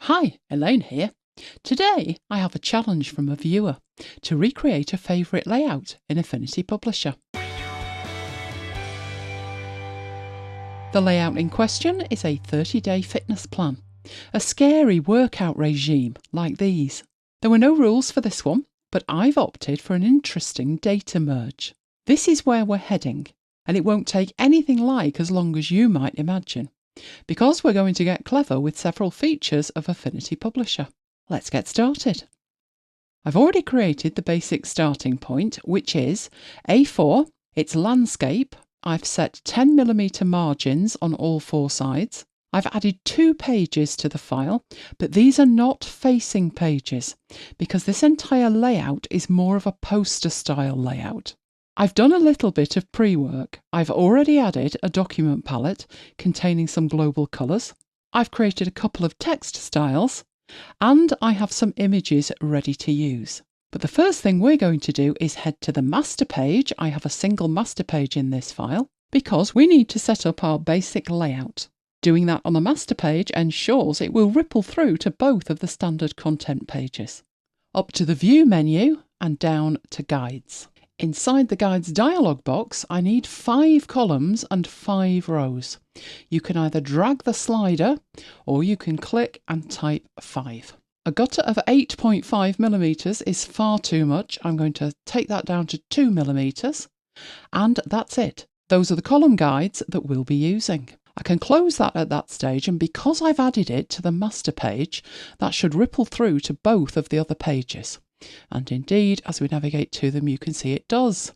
Hi, Elaine here. Today I have a challenge from a viewer to recreate a favourite layout in Affinity Publisher. The layout in question is a 30-day fitness plan, a scary workout regime like these. There were no rules for this one, but I've opted for an interesting data merge. This is where we're heading, and it won't take anything like as long as you might imagine, because we're going to get clever with several features of Affinity Publisher. Let's get started. I've already created the basic starting point, which is A4, it's landscape. I've set 10mm margins on all four sides. I've added 2 pages to the file, but these are not facing pages because this entire layout is more of a poster style layout. I've done a little bit of pre-work. I've already added a document palette containing some global colours. I've created a couple of text styles, and I have some images ready to use. But the first thing we're going to do is head to the master page. I have a single master page in this file because we need to set up our basic layout. Doing that on the master page ensures it will ripple through to both of the standard content pages. Up to the View menu and down to Guides. Inside the Guides dialog box, I need 5 columns and 5 rows. You can either drag the slider or you can click and type 5. A gutter of 8.5mm is far too much. I'm going to take that down to 2mm, and that's it. Those are the column guides that we'll be using. I can close that at that stage, and because I've added it to the master page, that should ripple through to both of the other pages. And indeed, as we navigate to them, you can see it does.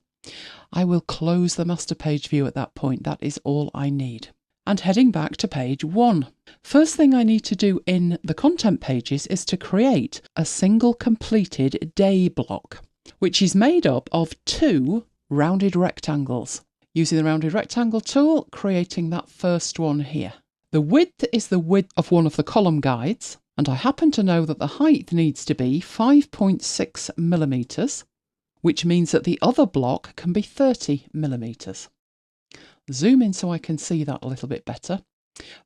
I will close the master page view at that point. That is all I need. And heading back to page 1. First thing I need to do in the content pages is to create a single completed day block, which is made up of 2 rounded rectangles. Using the rounded rectangle tool, creating that first one here. The width is the width of one of the column guides, and I happen to know that the height needs to be 5.6mm, which means that the other block can be 30mm. Zoom in so I can see that a little bit better.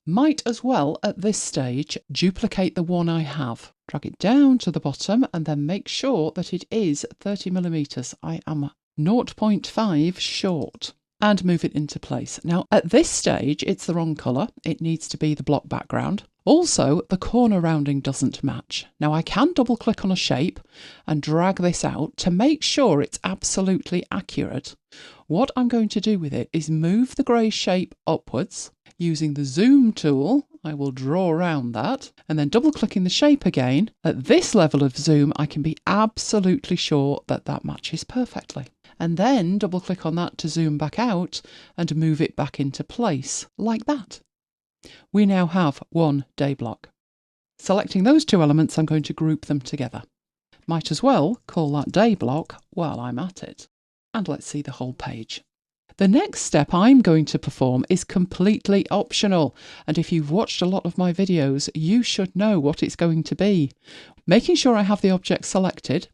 Might as well, at this stage, duplicate the one I have. Drag it down to the bottom and then make sure that it is 30mm. I am 0.5 short. And move it into place. Now, at this stage, it's the wrong colour. It needs to be the block background. Also, the corner rounding doesn't match. Now, I can double click on a shape and drag this out to make sure it's absolutely accurate. What I'm going to do with it is move the grey shape upwards. Using the zoom tool, I will draw around that, and then double clicking the shape again. At this level of zoom, I can be absolutely sure that that matches perfectly. And then double click on that to zoom back out and move it back into place, like that. We now have one day block. Selecting those 2 elements, I'm going to group them together. Might as well call that day block while I'm at it. And let's see the whole page. The next step I'm going to perform is completely optional, and if you've watched a lot of my videos, you should know what it's going to be. Making sure I have the object selected,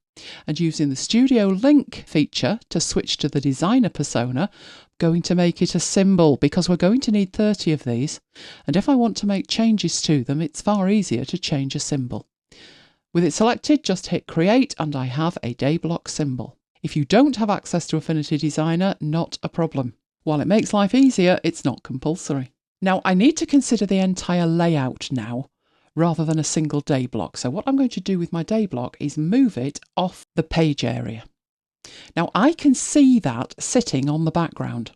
and using the Studio Link feature to switch to the designer persona, I'm going to make it a symbol because we're going to need 30 of these, and if I want to make changes to them, it's far easier to change a symbol. With it selected, just hit create and I have a day block symbol. If you don't have access to Affinity Designer, not a problem. While it makes life easier, it's not compulsory. Now, I need to consider the entire layout now, rather than a single day block. So what I'm going to do with my day block is move it off the page area. Now I can see that sitting on the background.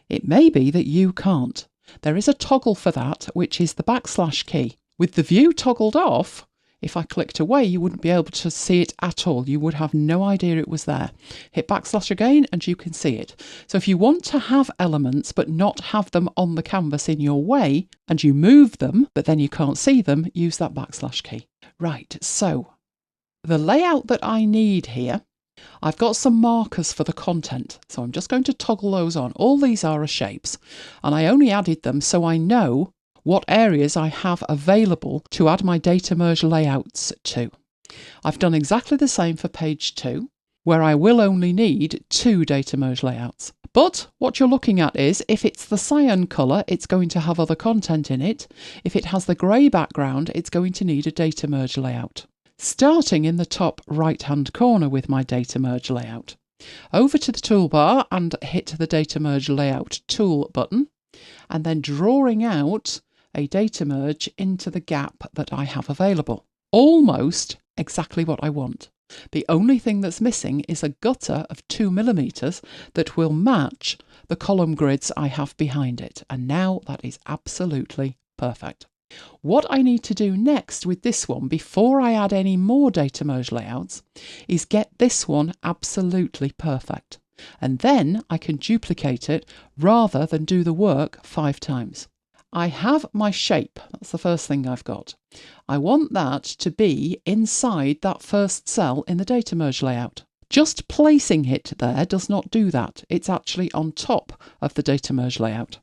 It may be that you can't. There is a toggle for that, which is the / key. With the view toggled off, if I clicked away, you wouldn't be able to see it at all. You would have no idea it was there. Hit / again and you can see it. So if you want to have elements but not have them on the canvas in your way, and you move them but then you can't see them, use that / key. Right, so the layout that I need here, I've got some markers for the content, so I'm just going to toggle those on. All these are shapes, and I only added them so I know what areas I have available to add my data merge layouts to. I've done exactly the same for page 2. where I will only need 2 data merge layouts. But what you're looking at is, if it's the cyan colour, it's going to have other content in it. If it has the grey background, it's going to need a data merge layout. Starting in the top right-hand corner with my data merge layout. Over to the toolbar and hit the data merge layout tool button, and then drawing out a data merge into the gap that I have available. Almost exactly what I want. The only thing that's missing is a gutter of 2 millimeters that will match the column grids I have behind it. And now that is absolutely perfect. What I need to do next with this one, before I add any more data merge layouts, is get this one absolutely perfect. And then I can duplicate it rather than do the work 5 times. I have my shape, that's the first thing I've got. I want that to be inside that first cell in the data merge layout. Just placing it there does not do that. It's actually on top of the data merge layout.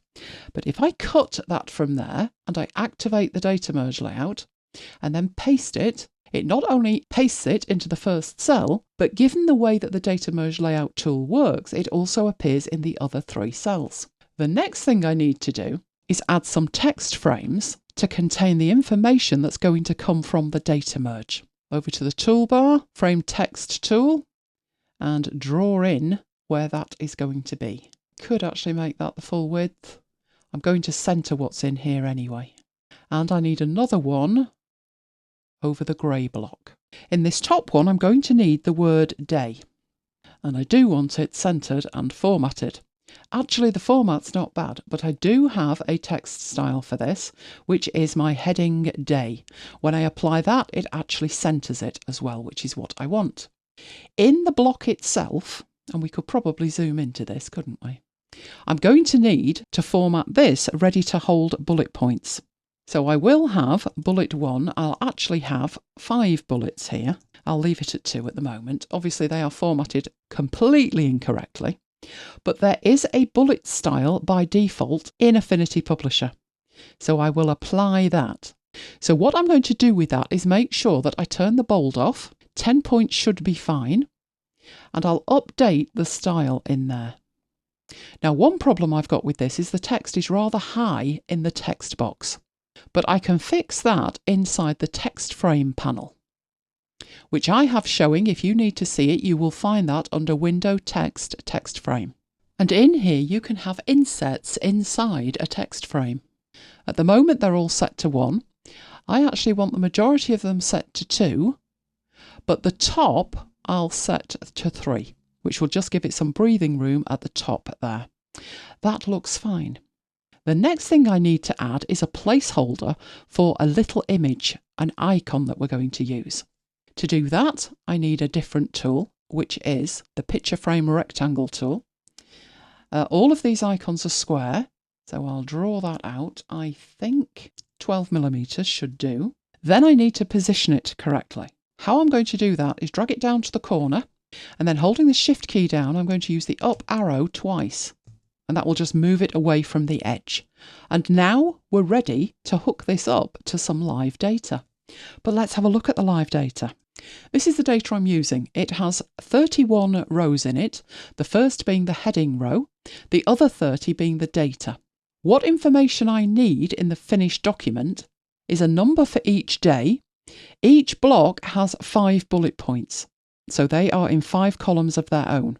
But if I cut that from there and I activate the data merge layout and then paste it, it not only pastes it into the first cell, but given the way that the data merge layout tool works, it also appears in the other 3 cells. The next thing I need to do is add some text frames to contain the information that's going to come from the data merge. Over to the toolbar, frame text tool, and draw in where that is going to be. Could actually make that the full width. I'm going to centre what's in here anyway. And I need another one over the grey block. In this top one, I'm going to need the word day. And I do want it centred and formatted. Actually, the format's not bad, but I do have a text style for this, which is my heading day. When I apply that, it actually centres it as well, which is what I want. In the block itself, and we could probably zoom into this, couldn't we? I'm going to need to format this ready to hold bullet points. So I will have bullet 1, I'll actually have 5 bullets here. I'll leave it at 2 at the moment. Obviously, they are formatted completely incorrectly. But there is a bullet style by default in Affinity Publisher. So I will apply that. So what I'm going to do with that is make sure that I turn the bold off. 10 points should be fine. And I'll update the style in there. Now, one problem I've got with this is the text is rather high in the text box. But I can fix that inside the text frame panel, which I have showing. If you need to see it, you will find that under Window Text, Text Frame. And in here you can have insets inside a text frame. At the moment they're all set to 1. I actually want the majority of them set to 2, but the top I'll set to 3, which will just give it some breathing room at the top there. That looks fine. The next thing I need to add is a placeholder for a little image, an icon that we're going to use. To do that, I need a different tool, which is the Picture Frame Rectangle tool. All of these icons are square, so I'll draw that out. I think 12 millimeters should do. Then I need to position it correctly. How I'm going to do that is drag it down to the corner, and then holding the Shift key down, I'm going to use the up arrow twice, and that will just move it away from the edge. And now we're ready to hook this up to some live data. But let's have a look at the live data. This is the data I'm using. It has 31 rows in it, the first being the heading row, the other 30 being the data. What information I need in the finished document is a number for each day. Each block has 5 bullet points, so they are in 5 columns of their own.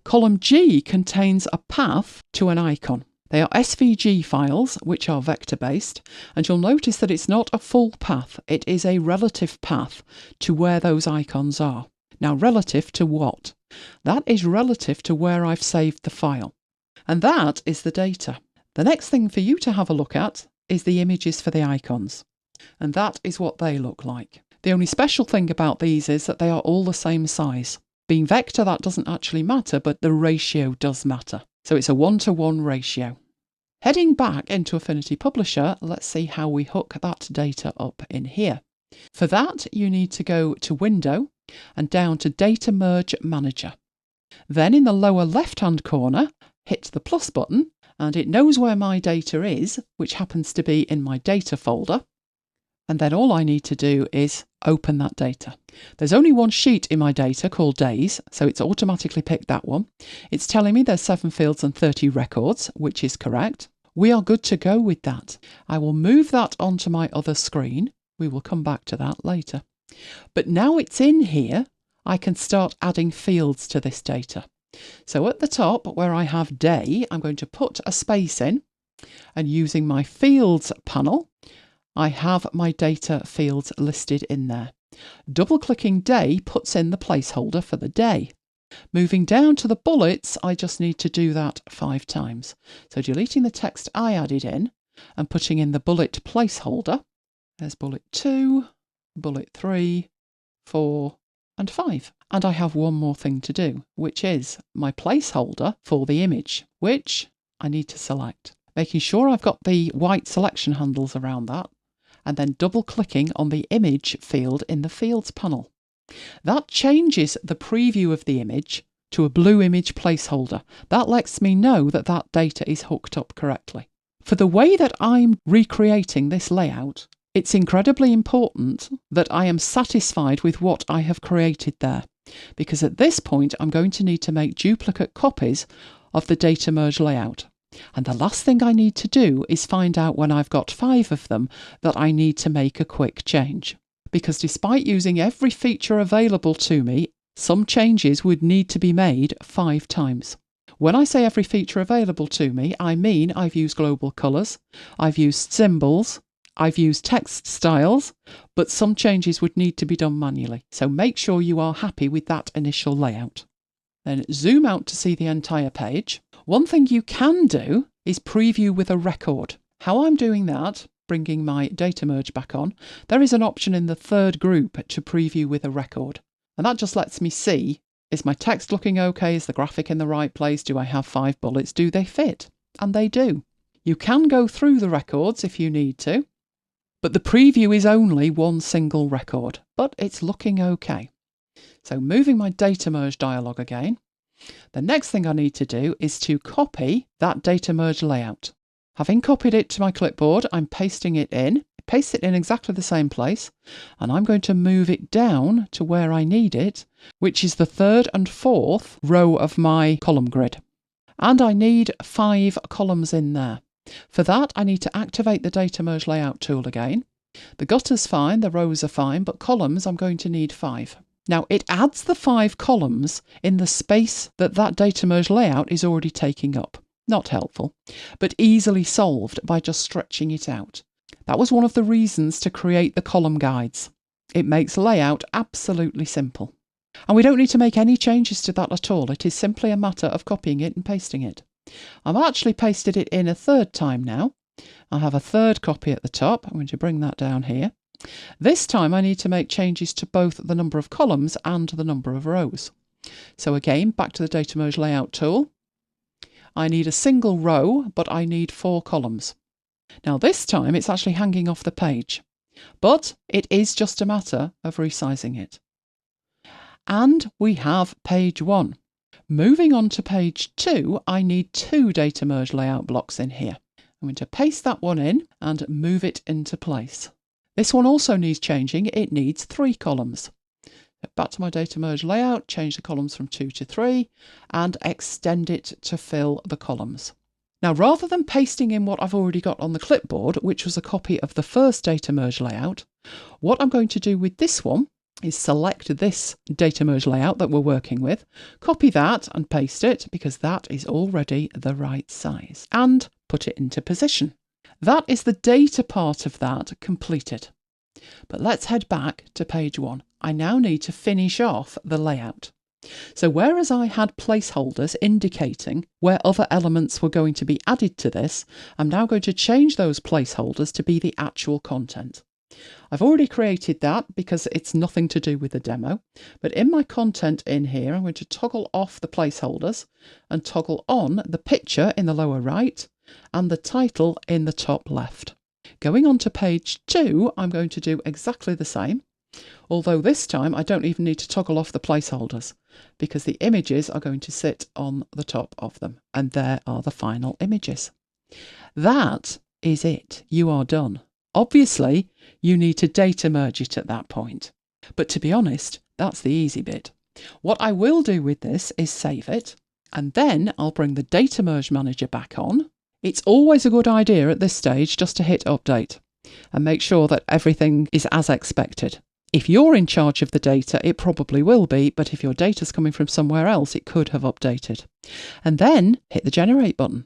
Column G contains a path to an icon. They are SVG files, which are vector-based, and you'll notice that it's not a full path, it is a relative path to where those icons are. Now, relative to what? That is relative to where I've saved the file. And that is the data. The next thing for you to have a look at is the images for the icons. And that is what they look like. The only special thing about these is that they are all the same size. Being vector, that doesn't actually matter, but the ratio does matter. So it's a 1-to-1 ratio. Heading back into Affinity Publisher, let's see how we hook that data up in here. For that, you need to go to Window and down to Data Merge Manager. Then in the lower left-hand corner, hit the plus button, and it knows where my data is, which happens to be in my data folder. And then all I need to do is open that data. There's only one sheet in my data called days, so it's automatically picked that one. It's telling me there's 7 fields and 30 records, which is correct. We are good to go with that. I will move that onto my other screen. We will come back to that later. But now it's in here, I can start adding fields to this data. So at the top where I have day, I'm going to put a space in, and using my fields panel, I have my data fields listed in there. Double-clicking day puts in the placeholder for the day. Moving down to the bullets, I just need to do that 5 times. So deleting the text I added in and putting in the bullet placeholder. There's bullet 2, bullet 3, 4 and 5. And I have one more thing to do, which is my placeholder for the image, which I need to select. Making sure I've got the white selection handles around that, and then double clicking on the image field in the fields panel. That changes the preview of the image to a blue image placeholder. That lets me know that that data is hooked up correctly. For the way that I'm recreating this layout, it's incredibly important that I am satisfied with what I have created there, because at this point I'm going to need to make duplicate copies of the data merge layout. And the last thing I need to do is find out when I've got 5 of them that I need to make a quick change. Because despite using every feature available to me, some changes would need to be made 5 times. When I say every feature available to me, I mean I've used global colours, I've used symbols, I've used text styles, but some changes would need to be done manually. So make sure you are happy with that initial layout. Then zoom out to see the entire page. One thing you can do is preview with a record. How I'm doing that, bringing my data merge back on, there is an option in the third group to preview with a record. And that just lets me see, is my text looking okay? Is the graphic in the right place? Do I have 5 bullets? Do they fit? And they do. You can go through the records if you need to, but the preview is only one single record, but it's looking okay. So moving my data merge dialog again, the next thing I need to do is to copy that data merge layout. Having copied it to my clipboard, I'm pasting it in. Paste it in exactly the same place, and I'm going to move it down to where I need it, which is the 3rd and 4th row of my column grid. And I need 5 columns in there. For that, I need to activate the data merge layout tool again. The gutter's fine, the rows are fine, but columns I'm going to need 5. Now it adds the 5 columns in the space that that data merge layout is already taking up. Not helpful, but easily solved by just stretching it out. That was one of the reasons to create the column guides. It makes layout absolutely simple. And we don't need to make any changes to that at all. It is simply a matter of copying it and pasting it. I've actually pasted it in a 3rd time now. I have a 3rd copy at the top. I'm going to bring that down here. This time I need to make changes to both the number of columns and the number of rows. So again, back to the data merge layout tool. I need a single row, but I need 4 columns. Now this time it's actually hanging off the page, but it is just a matter of resizing it. And we have page 1. Moving on to page 2, I need 2 data merge layout blocks in here. I'm going to paste that one in and move it into place. This one also needs changing. It needs 3 columns. Back to my data merge layout, change the columns from 2 to 3 and extend it to fill the columns. Now, rather than pasting in what I've already got on the clipboard, which was a copy of the first data merge layout, what I'm going to do with this one is select this data merge layout that we're working with, copy that and paste it because that is already the right size, and put it into position. That is the data part of that completed. But let's head back to page 1. I now need to finish off the layout. So whereas I had placeholders indicating where other elements were going to be added to this, I'm now going to change those placeholders to be the actual content. I've already created that because it's nothing to do with the demo, but in my content in here, I'm going to toggle off the placeholders and toggle on the picture in the lower right and the title in the top left. Going on to page 2, I'm going to do exactly the same, although this time I don't even need to toggle off the placeholders because the images are going to sit on the top of them, and there are the final images. That is it. You are done. Obviously, you need to data merge it at that point. But to be honest, that's the easy bit. What I will do with this is save it, and then I'll bring the Data Merge Manager back on. It's always a good idea at this stage just to hit Update and make sure that everything is as expected. If you're in charge of the data, it probably will be, but if your data's coming from somewhere else, it could have updated. And then hit the Generate button.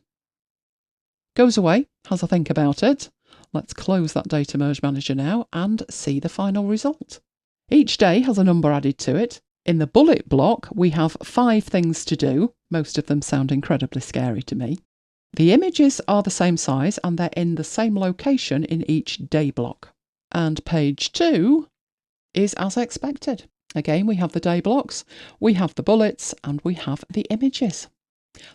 Goes away as I think about it. Let's close that Data Merge Manager now and see the final result. Each day has a number added to it. In the bullet block, we have 5 things to do. Most of them sound incredibly scary to me. The images are the same size and they're in the same location in each day block. And page 2 is as expected. Again, we have the day blocks, we have the bullets, and we have the images.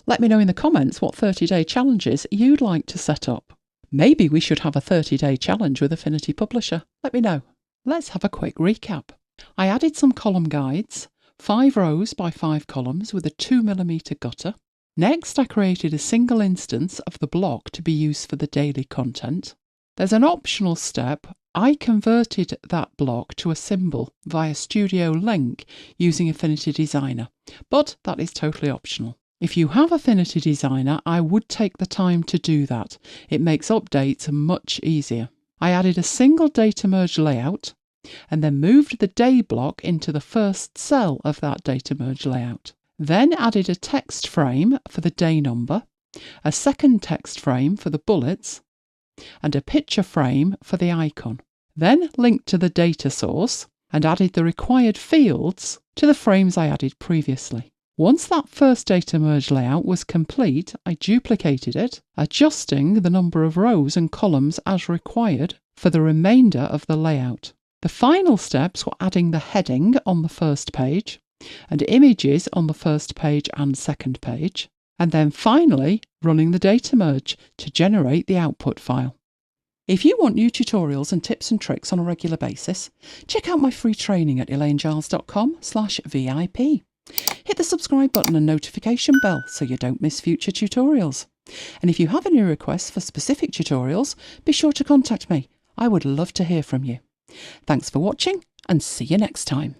Let me know in the comments what 30-day challenges you'd like to set up. Maybe we should have a 30-day challenge with Affinity Publisher. Let me know. Let's have a quick recap. I added some column guides, 5 rows by 5 columns with a 2mm gutter. Next, I created a single instance of the block to be used for the daily content. There's an optional step. I converted that block to a symbol via Studio Link using Affinity Designer, but that is totally optional. If you have Affinity Designer, I would take the time to do that. It makes updates much easier. I added a single data merge layout and then moved the day block into the first cell of that data merge layout. Then added a text frame for the day number, a second text frame for the bullets, and a picture frame for the icon. Then linked to the data source and added the required fields to the frames I added previously. Once that first data merge layout was complete, I duplicated it, adjusting the number of rows and columns as required for the remainder of the layout. The final steps were adding the heading on the first page and images on the first page and second page, and then finally running the data merge to generate the output file. If you want new tutorials and tips and tricks on a regular basis, check out my free training at elainegiles.com/VIP. Hit the subscribe button and notification bell so you don't miss future tutorials. And if you have any requests for specific tutorials, be sure to contact me. I would love to hear from you. Thanks for watching and see you next time.